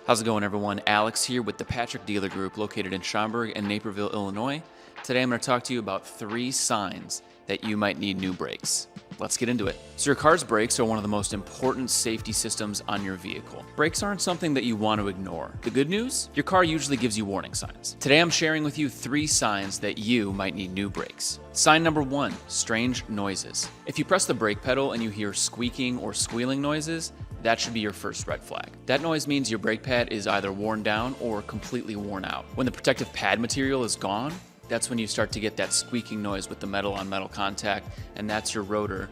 How's it going, everyone? Alex here with the Patrick Dealer Group located in Schaumburg and Naperville, Illinois. Today I'm going to talk to you about 3 signs that you might need new brakes. Let's get into it. So your car's brakes are one of the most important safety systems on your vehicle. Brakes aren't something that you want to ignore. The good news? Your car usually gives you warning signs. Today I'm sharing with you 3 signs that you might need new brakes. Sign number 1, strange noises. If you press the brake pedal and you hear squeaking or squealing noises, that should be your first red flag. That noise means your brake pad is either worn down or completely worn out. When the protective pad material is gone, that's when you start to get that squeaking noise with the metal on metal contact, and that's your rotor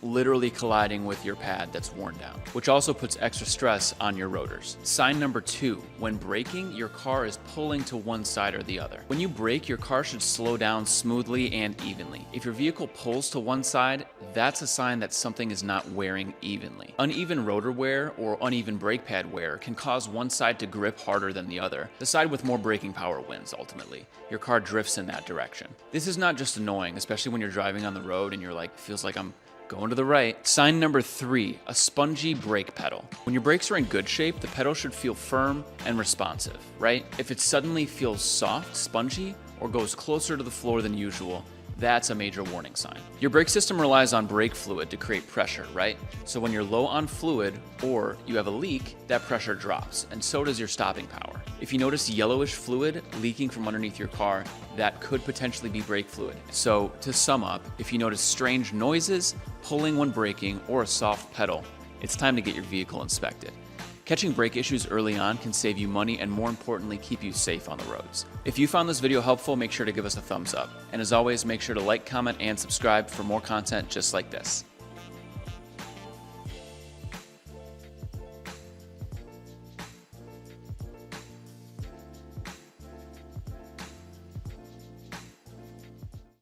literally colliding with your pad that's worn down, which also puts extra stress on your rotors. Sign number 2, when braking, your car is pulling to one side or the other. When you brake, your car should slow down smoothly and evenly. If your vehicle pulls to one side, that's a sign that something is not wearing evenly. Uneven rotor wear or uneven brake pad wear can cause one side to grip harder than the other. The side with more braking power wins ultimately. Your car drifts in that direction. This is not just annoying, especially when you're driving on the road and you're like, feels like I'm going to the right. Sign number 3, a spongy brake pedal. When your brakes are in good shape, the pedal should feel firm and responsive, right? If it suddenly feels soft, spongy, or goes closer to the floor than usual, that's a major warning sign. Your brake system relies on brake fluid to create pressure, right? So when you're low on fluid or you have a leak, that pressure drops, and so does your stopping power. If you notice yellowish fluid leaking from underneath your car, that could potentially be brake fluid. So to sum up, if you notice strange noises, pulling when braking, or a soft pedal, it's time to get your vehicle inspected. Catching brake issues early on can save you money and, more importantly, keep you safe on the roads. If you found this video helpful, make sure to give us a thumbs up. And as always, make sure to like, comment, and subscribe for more content just like this.